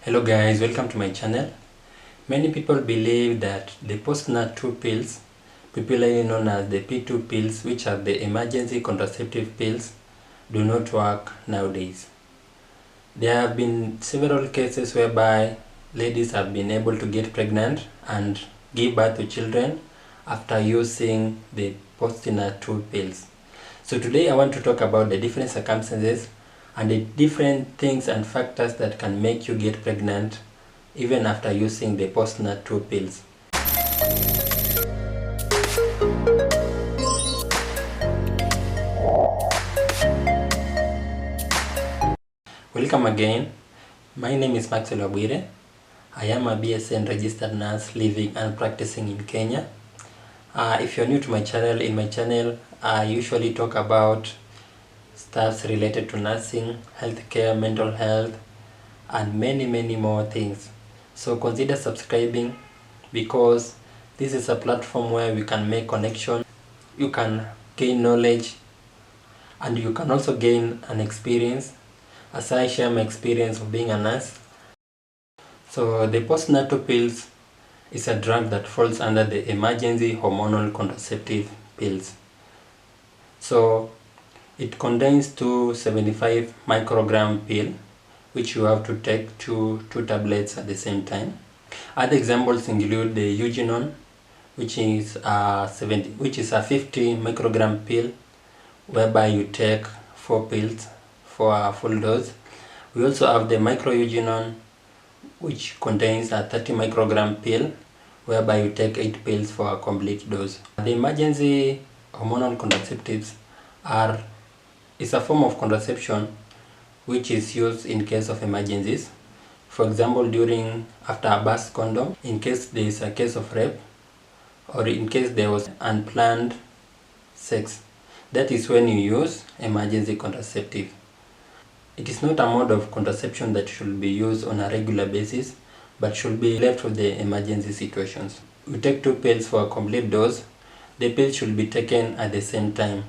Hello guys, welcome to my channel. Many people believe that the POSTINOR 2 pills, popularly known as the P2 pills, which are the emergency contraceptive pills, do not work nowadays. There have been several cases whereby ladies have been able to get pregnant and give birth to children after using the POSTINOR 2 pills. So today I want to talk about the different circumstances and the different things and factors that can make you get pregnant even after using the POSTINOR 2 pills. Welcome again. My name is Maxwell Wabwire. I am a BSN registered nurse living and practicing in Kenya. If you're new to my channel, in my channel I usually talk about stuffs related to nursing, healthcare, mental health, and many more things. So consider subscribing because this is a platform where we can make connection, you can gain knowledge, and you can also gain an experience as I share my experience of being a nurse. So the POSTINOR 2 pills is a drug that falls under the emergency hormonal contraceptive pills. So it contains 275 microgram pill, which you have to take two tablets at the same time. Other examples include the eugenon, which is a 50 microgram pill, whereby you take 4 pills for a full dose. We also have the microeugenon, which contains a 30 microgram pill, whereby you take 8 pills for a complete dose. The emergency hormonal contraceptives is a form of contraception which is used in case of emergencies. For example, after a burst condom, in case there is a case of rape, or in case there was unplanned sex. That is when you use emergency contraceptive. It is not a mode of contraception that should be used on a regular basis, but should be left for the emergency situations. We take 2 pills for a complete dose. The pills should be taken at the same time.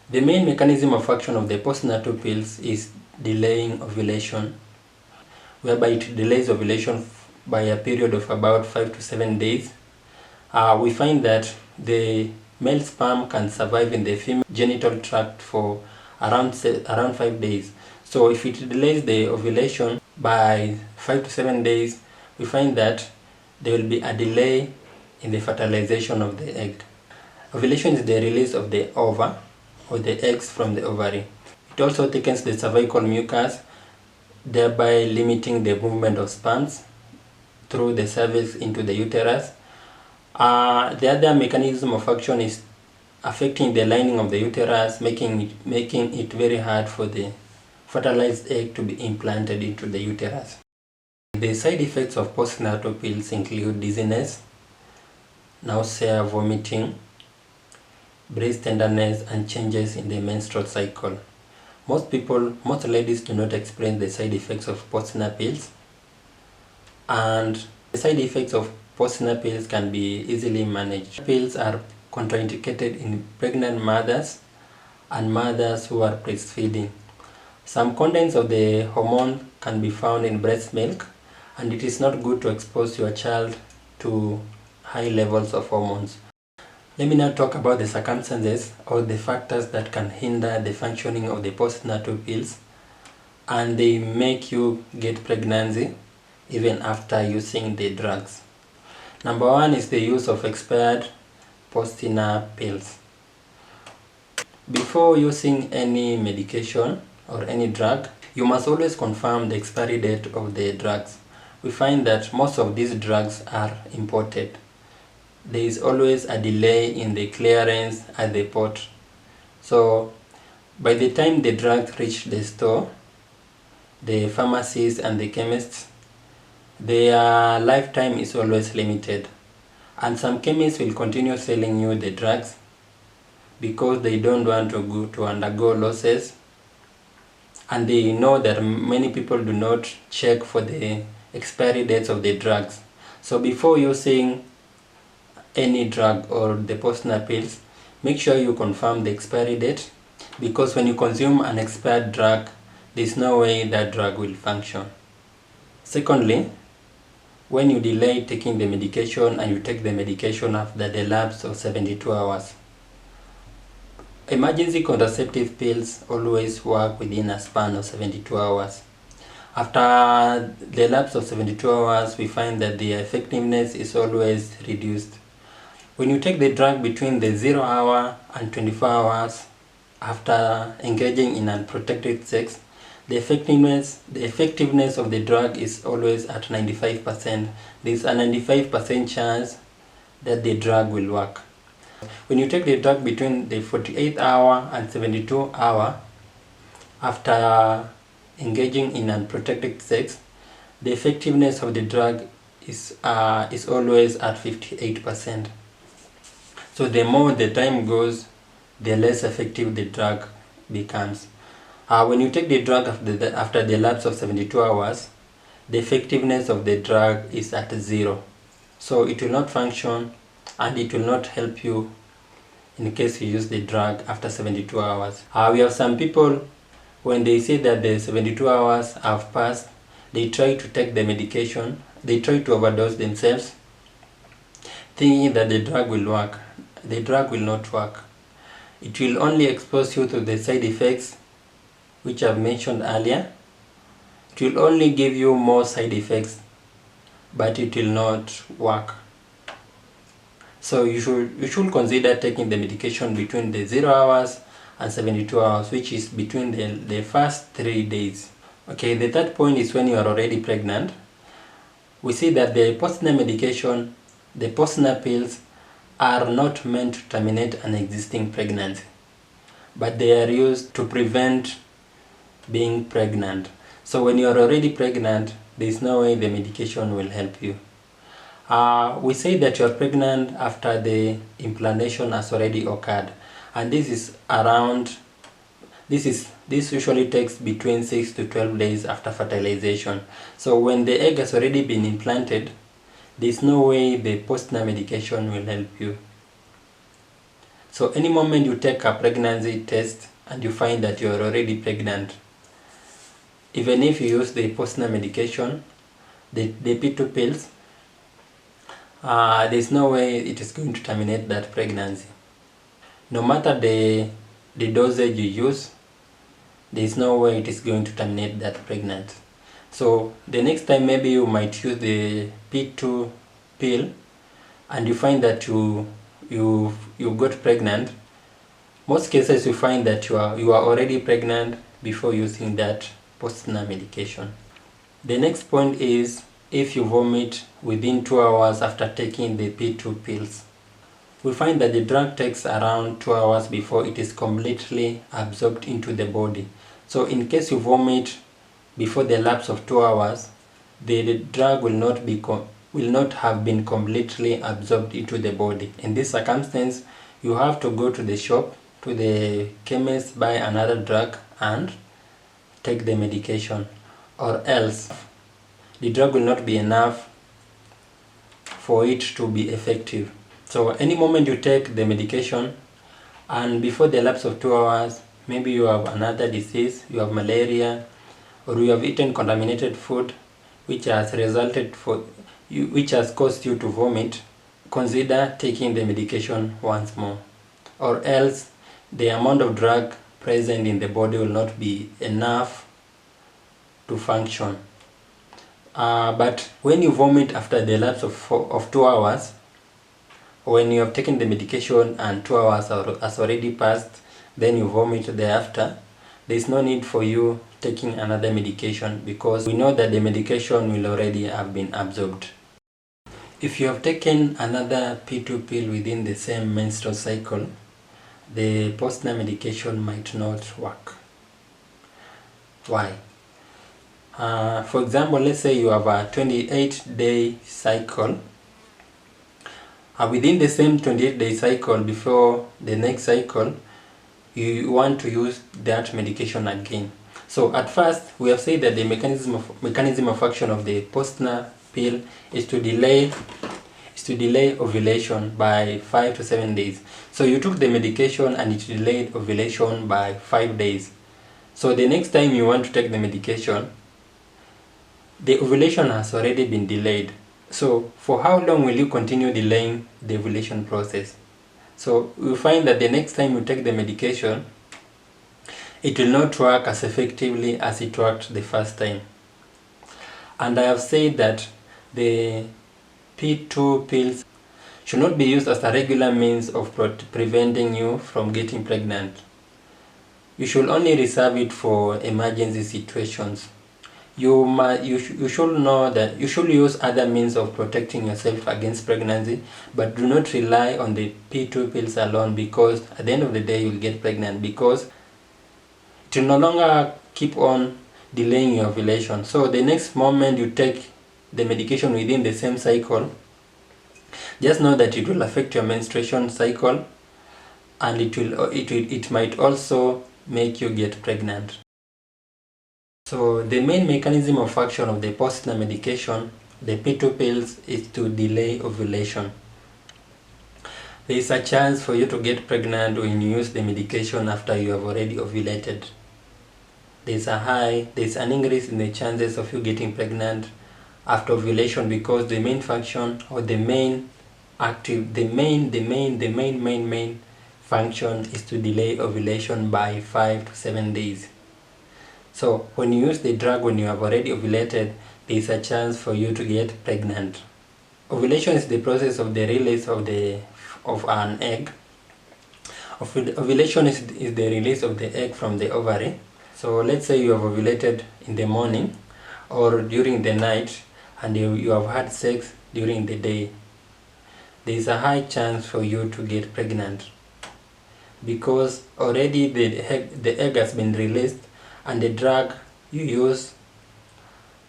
The main mechanism of action of the POSTINOR 2 pills is delaying ovulation, whereby it delays ovulation by a period of about 5 to 7 days. We find that the male sperm can survive in the female genital tract for around 5 days. So if it delays the ovulation by 5 to 7 days, we find that there will be a delay in the fertilization of the egg. Ovulation is the release of the ova or the eggs from the ovary. It also thickens the cervical mucus, thereby limiting the movement of sperms through the cervix into the uterus. The other mechanism of action is affecting the lining of the uterus, making it very hard for the fertilized egg to be implanted into the uterus. The side effects of POSTINOR 2 pills include dizziness, nausea, vomiting, breast tenderness, and changes in the menstrual cycle. Most ladies do not experience the side effects of POSTINOR pills, and the side effects of POSTINOR pills can be easily managed. Pills are contraindicated in pregnant mothers and mothers who are breastfeeding. Some contents of the hormone can be found in breast milk, and it is not good to expose your child to high levels of hormones. Let me now talk about the circumstances or the factors that can hinder the functioning of the POSTINOR 2 pills, and they make you get pregnancy even after using the drugs. Number 1 is the use of expired POSTINOR pills. Before using any medication or any drug, you must always confirm the expiry date of the drugs. We find that most of these drugs are imported. There is always a delay in the clearance at the port. So by the time the drugs reach the store, the pharmacies and the chemists, their lifetime is always limited. And some chemists will continue selling you the drugs because they don't want to undergo losses. And they know that many people do not check for the expiry dates of the drugs. So before using any drug or the POSTINOR pills, make sure you confirm the expiry date, because when you consume an expired drug, there's no way that drug will function. Secondly, when you delay taking the medication and you take the medication after the lapse of 72 hours. Emergency contraceptive pills always work within a span of 72 hours. After the lapse of 72 hours, we find that the effectiveness is always reduced. When you take the drug between the 0 hour and 24 hours after engaging in unprotected sex, the effectiveness of the drug is always at 95%. There is a 95% chance that the drug will work. When you take the drug between the 48 hour and 72 hour after engaging in unprotected sex, the effectiveness of the drug is always at 58%. So the more the time goes, the less effective the drug becomes. When you take the drug after the lapse of 72 hours, the effectiveness of the drug is at 0. So it will not function and it will not help you in case you use the drug after 72 hours. We have some people, when they say that the 72 hours have passed, they try to take the medication, they try to overdose themselves, thinking that the drug will work. The drug will not work. It will only expose you to the side effects which I've mentioned earlier. It will only give you more side effects, but it will not work. So you should consider taking the medication between the 0 hours and 72 hours, which is between the first 3 days. Okay, the third point is when you are already pregnant. We see that the POSTINOR medication, the POSTINOR pills, are not meant to terminate an existing pregnancy, but they are used to prevent being pregnant. So when you are already pregnant, there is no way the medication will help you. We say that you are pregnant after the implantation has already occurred, and this usually takes between 6 to 12 days after fertilization. So when the egg has already been implanted, there is no way the POSTINOR medication will help you. So any moment you take a pregnancy test and you find that you are already pregnant, even if you use the POSTINOR medication, the P2 pills, there is no way it is going to terminate that pregnancy. No matter the dosage you use, there is no way it is going to terminate that pregnancy. So the next time maybe you might use the P2 pill and you find that you got pregnant. Most cases you find that you are already pregnant before using that POSTINOR medication. The next point is if you vomit within 2 hours after taking the P2 pills. We find that the drug takes around 2 hours before it is completely absorbed into the body. So in case you vomit before the lapse of 2 hours, the drug will not have been completely absorbed into the body. In this circumstance, you have to go to the shop, to the chemist, buy another drug and take the medication, or else the drug will not be enough for it to be effective. So any moment you take the medication and before the lapse of 2 hours, maybe you have another disease, you have malaria, or you have eaten contaminated food which has caused you to vomit, consider taking the medication once more, or else the amount of drug present in the body will not be enough to function. But when you vomit after the lapse of 2 hours, when you have taken the medication and 2 hours has already passed, then you vomit thereafter, there is no need for you taking another medication because we know that the medication will already have been absorbed. If you have taken another P2 pill within the same menstrual cycle, the POSTINOR medication might not work. Why? For example, let's say you have a 28-day cycle. Within the same 28-day cycle, before the next cycle, you want to use that medication again. So at first, we have said that the mechanism of action of the POSTINOR pill is to delay ovulation by 5 to 7 days. So you took the medication and it delayed ovulation by 5 days. So the next time you want to take the medication, the ovulation has already been delayed. So for how long will you continue delaying the ovulation process? So you find that the next time you take the medication, it will not work as effectively as it worked the first time. And I have said that the P2 pills should not be used as a regular means of preventing you from getting pregnant. You should only reserve it for emergency situations. You should know that you should use other means of protecting yourself against pregnancy, but do not rely on the P2 pills alone, because at the end of the day you will get pregnant, because it will no longer keep on delaying your ovulation. So the next moment you take the medication within the same cycle, just know that it will affect your menstruation cycle, and it might also make you get pregnant. So the main mechanism of action of the POSTINOR medication, the P2 pills, is to delay ovulation. There is a chance for you to get pregnant when you use the medication after you have already ovulated. There is an increase in the chances of you getting pregnant after ovulation, because the main function, or the main function is to delay ovulation by 5 to 7 days. So when you use the drug when you have already ovulated, there is a chance for you to get pregnant. Ovulation is the process of the release of an egg. Ovulation is the release of the egg from the ovary. So let's say you have ovulated in the morning or during the night, and you have had sex during the day. There is a high chance for you to get pregnant, because already the egg has been released, and the drug you use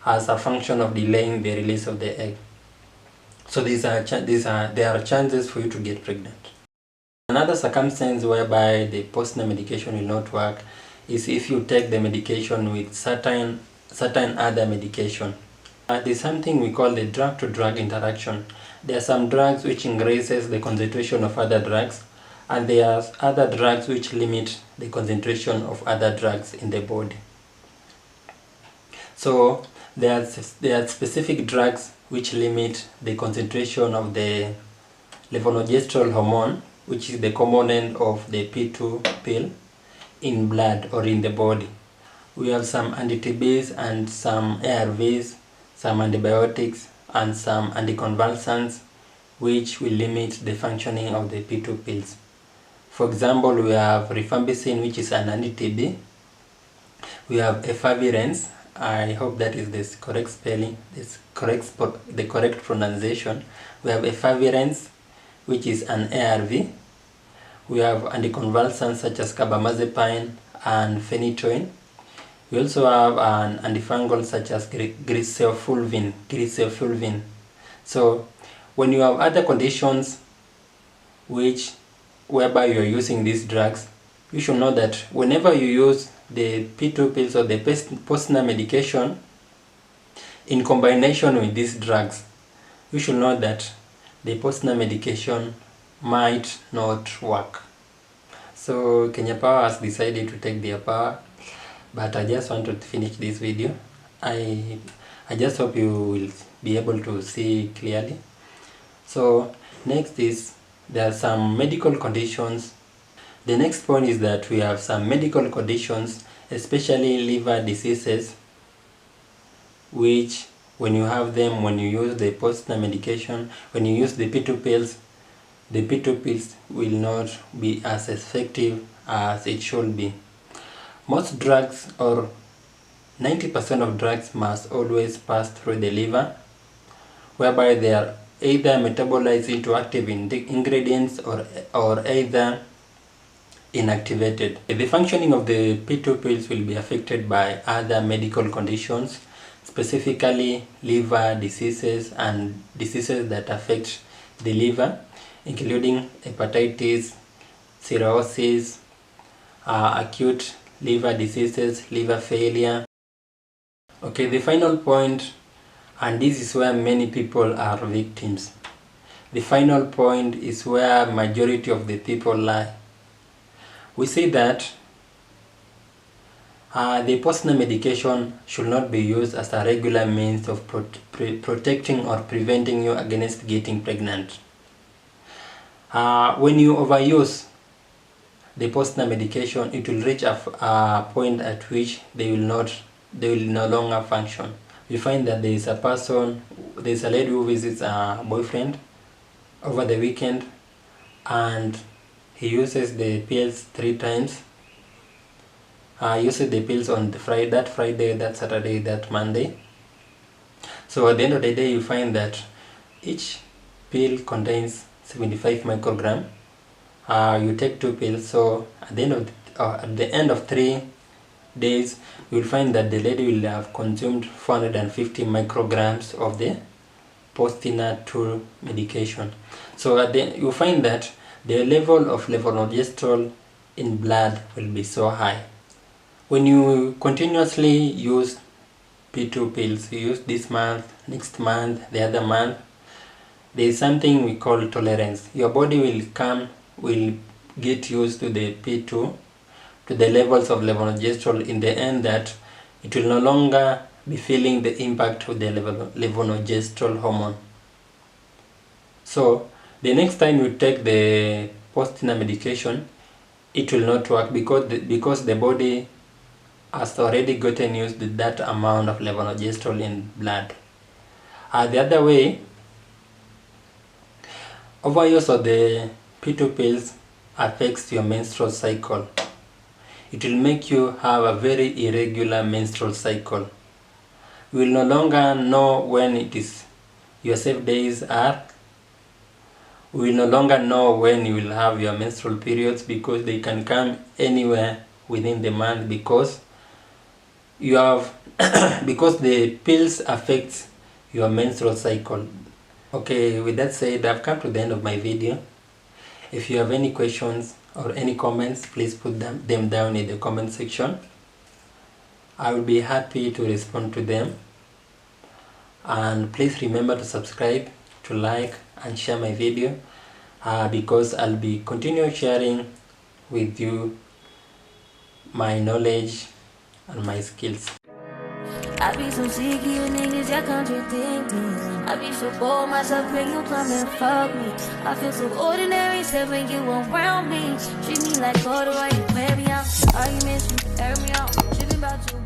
has a function of delaying the release of the egg. So there are chances for you to get pregnant. Another circumstance whereby the POSTINOR medication will not work is if you take the medication with certain other medication. There's something we call the drug-to-drug interaction. There are some drugs which increases the concentration of other drugs, and there are other drugs which limit the concentration of other drugs in the body. So there are specific drugs which limit the concentration of the levonorgestrel hormone, which is the component of the P2 pill, in blood or in the body. We have some anti-TBs and some ARVs, some antibiotics and some anticonvulsants which will limit the functioning of the P2 pills. For example, we have rifampicin, which is an anti-TB. We have efavirenz. I hope that is the correct spelling, the correct pronunciation. We have efavirenz, which is an ARV. We have anticonvulsants such as carbamazepine and phenytoin. We also have an antifungal such as griseofulvin. So when you have other conditions whereby you are using these drugs, you should know that whenever you use the P2 pills or the POSTINOR medication in combination with these drugs, you should know that the POSTINOR medication might not work. So Kenya Power has decided to take their power, but I just want to finish this video. I just hope you will be able to see clearly. So next is, there are some medical conditions. The next point is that we have some medical conditions, especially liver diseases, which when you have them, when you use the POSTINOR medication, when you use the P2 pills, the P2 pills will not be as effective as it should be. Most drugs, or 90% of drugs, must always pass through the liver, whereby they are either metabolized into active ingredients or either inactivated. The functioning of the P2 pills will be affected by other medical conditions, specifically liver diseases and diseases that affect the liver, including hepatitis, cirrhosis, acute liver diseases, liver failure. Okay, the final point, and this is where many people are victims. The final point is where majority of the people lie. We say that The POSTINOR medication should not be used as a regular means of protecting or preventing you against getting pregnant. When you overuse the POSTINOR medication, it will reach a point at which they will no longer function. You find that there is a lady who visits a boyfriend over the weekend, and he uses the pills 3 times. Uses the pills on that Friday, that Saturday, that Monday. So at the end of the day, you find that each pill contains 75 microgram. You take 2 pills, so at the end of 3 days, you will find that the lady will have consumed 450 micrograms of the POSTINOR 2 medication. So you find that the level of levonorgestrel in blood will be so high. When you continuously use P2 pills, you use this month, next month, the other month, there is something we call tolerance. Your body will get used to the P2, to the levels of levonorgestrel, in the end that it will no longer be feeling the impact of the levonorgestrel hormone. So the next time you take the POSTINOR medication, it will not work because the body has already gotten used to that amount of levonorgestrel in blood. The other way, overuse of the P2 pills affects your menstrual cycle. It will make you have a very irregular menstrual cycle. You will no longer know when your safe days are. You will no longer know when you will have your menstrual periods, because they can come anywhere within the month, because because the pills affect your menstrual cycle. Okay, with that said, I've come to the end of my video. If you have any questions or any comments, please put them down in the comment section. I will be happy to respond to them. And please remember to subscribe, to like and share my video, because I'll be continue sharing with you my knowledge and my skills. I be so sick of you niggas, y'all contradicting. I be so bold myself when you come and fuck me. I feel so ordinary, except when you around me. Treat me like corduroy, you wear me out. Arguments, you air me out. Tripping about you.